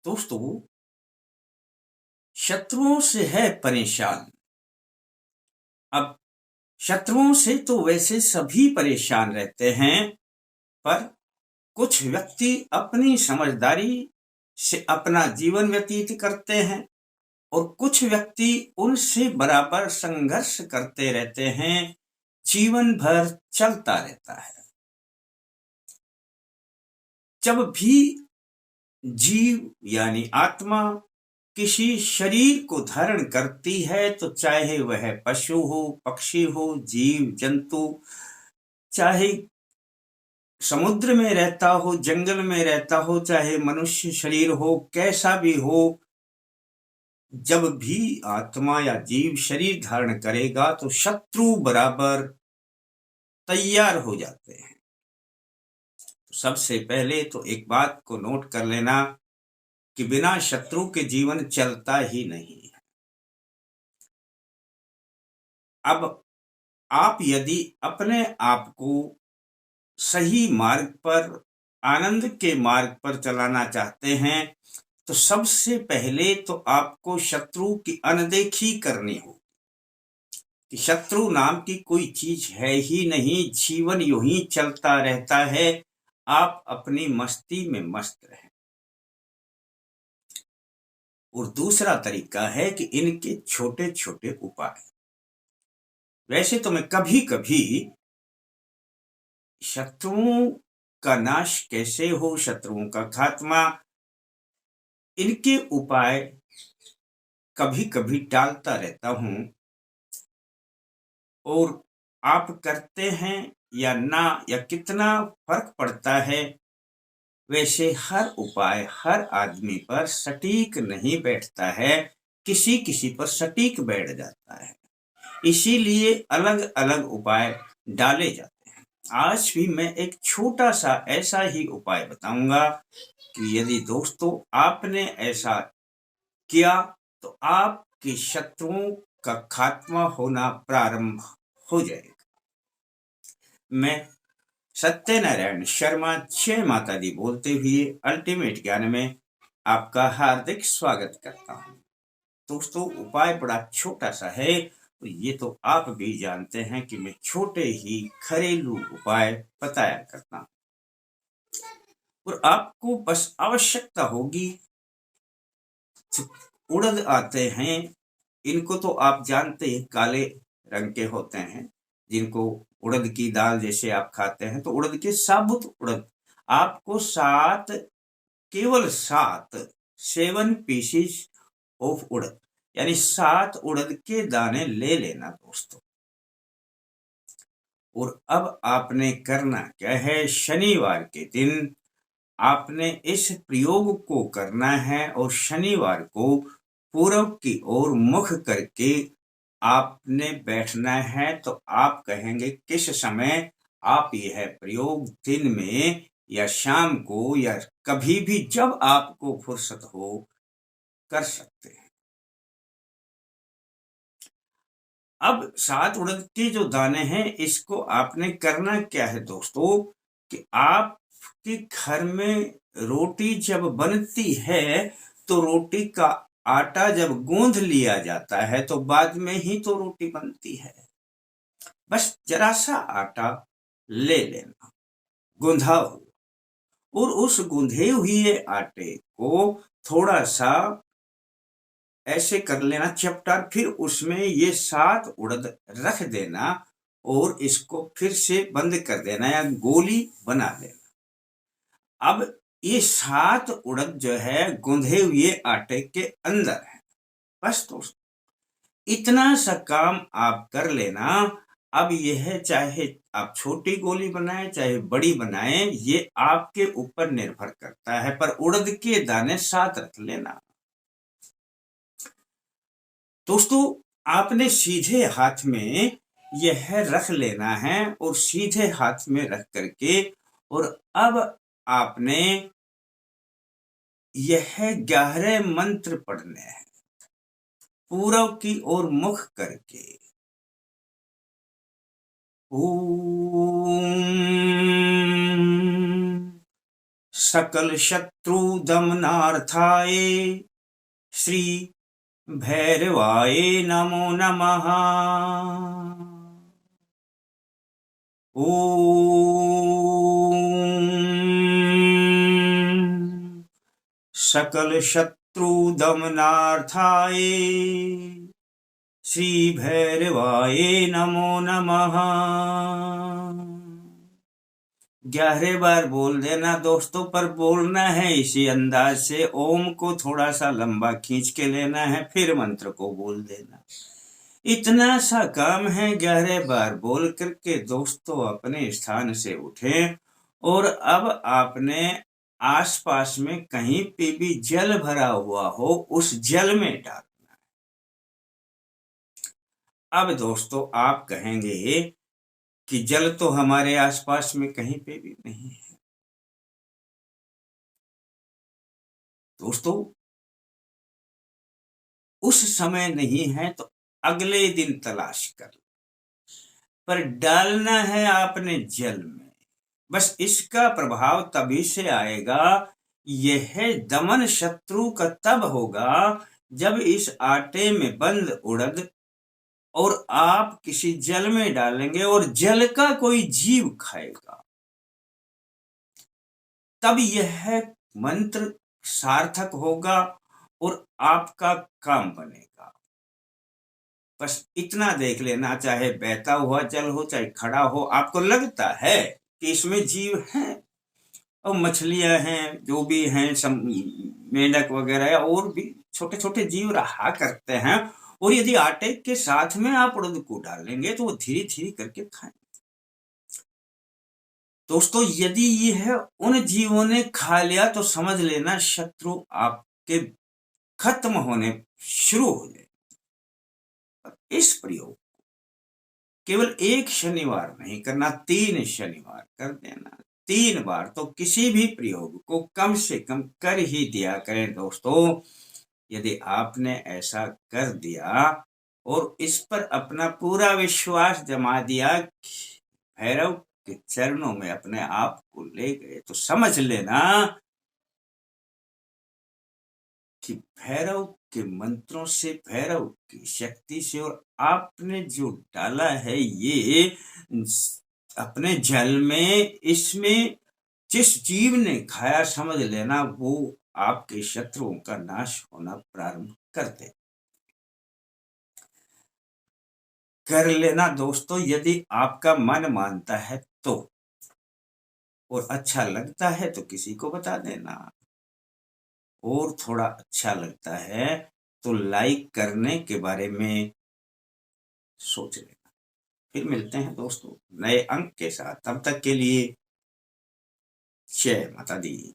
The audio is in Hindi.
दोस्तों, शत्रुओं से है परेशान। अब शत्रुओं से तो वैसे सभी परेशान रहते हैं, पर कुछ व्यक्ति अपनी समझदारी से अपना जीवन व्यतीत करते हैं और कुछ व्यक्ति उनसे बराबर संघर्ष करते रहते हैं। जीवन भर चलता रहता है। जब भी जीव यानी आत्मा किसी शरीर को धारण करती है, तो चाहे वह पशु हो, पक्षी हो, जीव जंतु, चाहे समुद्र में रहता हो, जंगल में रहता हो, चाहे मनुष्य शरीर हो, कैसा भी हो, जब भी आत्मा या जीव शरीर धारण करेगा तो शत्रु बराबर तैयार हो जाते हैं। तो सबसे पहले तो एक बात को नोट कर लेना कि बिना शत्रु के जीवन चलता ही नहीं है। अब आप यदि अपने आप को सही मार्ग पर, आनंद के मार्ग पर चलाना चाहते हैं, तो सबसे पहले तो आपको शत्रु की अनदेखी करनी होगी कि शत्रु नाम की कोई चीज है ही नहीं। जीवन यूं ही चलता रहता है, आप अपनी मस्ती में मस्त रहें। और दूसरा तरीका है कि इनके छोटे छोटे उपाय। वैसे तो मैं कभी कभी शत्रुओं का नाश कैसे हो, शत्रुओं का खात्मा, इनके उपाय कभी कभी टालता रहता हूं। और आप करते हैं या ना, या कितना फर्क पड़ता है, वैसे हर उपाय हर आदमी पर सटीक नहीं बैठता है। किसी किसी पर सटीक बैठ जाता है, इसीलिए अलग अलग उपाय डाले जाते हैं। आज भी मैं एक छोटा सा ऐसा ही उपाय बताऊंगा कि यदि दोस्तों आपने ऐसा किया तो आपके शत्रुओं का खात्मा होना प्रारंभ हो जाएगा। मैं सत्यनारायण शर्मा, जय माता दी बोलते हुए अल्टीमेट ज्ञान में आपका हार्दिक स्वागत करता हूं। दोस्तों, उपाय बड़ा छोटा सा है, तो ये तो आप भी जानते हैं कि मैं छोटे ही घरेलू उपाय बताया करता हूं। और आपको बस आवश्यकता होगी, उड़द आते हैं, इनको तो आप जानते हैं, काले रंग के होते हैं, जिनको उड़द की दाल जैसे आप खाते हैं। तो उड़द के साबुत उड़द आपको केवल 7 पीसेस ऑफ उड़द, यानी 7 उड़द के दाने ले लेना दोस्तों। और अब आपने करना क्या है, शनिवार के दिन आपने इस प्रयोग को करना है और शनिवार को पूरब की ओर मुख करके आपने बैठना है। तो आप कहेंगे किस समय आप यह प्रयोग दिन में या शाम को या कभी भी जब आपको फुर्सत हो कर सकते हैं। अब 7 उड़द के जो दाने हैं, इसको आपने करना क्या है दोस्तों, कि आपके घर में रोटी जब बनती है तो रोटी का आटा जब गूंध लिया जाता है तो बाद में ही तो रोटी बनती है। बस जरा सा आटा ले लेना, गूंधा हुआ, और उस गूंधे हुए आटे को थोड़ा सा ऐसे कर लेना चपटा, फिर उसमें ये 7 उड़द रख देना और इसको फिर से बंद कर देना या गोली बना लेना। अब ये 7 उड़द जो है गूंधे हुए आटे के अंदर है। बस दोस्तों, इतना सा काम आप कर लेना। अब यह चाहे आप छोटी गोली बनाए चाहे बड़ी बनाए, ये आपके ऊपर निर्भर करता है, पर उड़द के दाने 7 रख लेना। दोस्तों, आपने सीधे हाथ में यह रख लेना है और सीधे हाथ में रख करके, और अब आपने यह 11 मंत्र पढ़ने हैं पूरब की ओर मुख करके। ओम सकल शत्रु दमनार्थाय श्री भैरवाय नमो नमः। ओम सकल शत्रु दमनार्थाय श्री भैरवाय नमो नमः। 11 बार बोल देना दोस्तों, पर बोलना है इसी अंदाज से। ओम को थोड़ा सा लंबा खींच के लेना है, फिर मंत्र को बोल देना। इतना सा काम है। 11 बार बोल करके दोस्तों अपने स्थान से उठें और अब आपने आसपास में कहीं पे भी जल भरा हुआ हो, उस जल में डालना है। अब दोस्तों आप कहेंगे कि जल तो हमारे आसपास में कहीं पे भी नहीं है। दोस्तों उस समय नहीं है तो अगले दिन तलाश कर, पर डालना है आपने जल में। बस इसका प्रभाव तभी से आएगा, यह दमन शत्रु का तब होगा जब इस आटे में बंद उड़द और आप किसी जल में डालेंगे और जल का कोई जीव खाएगा, तब यह मंत्र सार्थक होगा और आपका काम बनेगा। बस इतना देख लेना, चाहे बहता हुआ जल हो चाहे खड़ा हो, आपको लगता है कि इसमें जीव हैं और मछलियां हैं, जो भी हैं, मेंढक वगैरह और भी छोटे छोटे जीव रहा करते हैं, और यदि आटे के साथ में आप उड़द को डालेंगे तो वो धीरे धीरे करके खाएंगे। दोस्तों यदि यह उन जीवों ने खा लिया तो समझ लेना शत्रु आपके खत्म होने शुरू हो जाए। इस प्रयोग केवल एक शनिवार नहीं करना, 3 शनिवार कर देना। 3 बार तो किसी भी प्रयोग को कम से कम कर ही दिया करें दोस्तों। यदि आपने ऐसा कर दिया और इस पर अपना पूरा विश्वास जमा दिया, भैरव के चरणों में अपने आप को ले गए, तो समझ लेना कि भैरव के मंत्रों से, भैरव की शक्ति से, और आपने जो डाला है ये अपने जल में, इसमें जिस जीव ने खाया, समझ लेना वो आपके शत्रुओं का नाश होना प्रारंभ कर दे। कर लेना दोस्तों यदि आपका मन मानता है तो, और अच्छा लगता है तो किसी को बता देना, और थोड़ा अच्छा लगता है तो लाइक करने के बारे में सोच लेना। फिर मिलते हैं दोस्तों नए अंक के साथ, तब तक के लिए जय माता दी।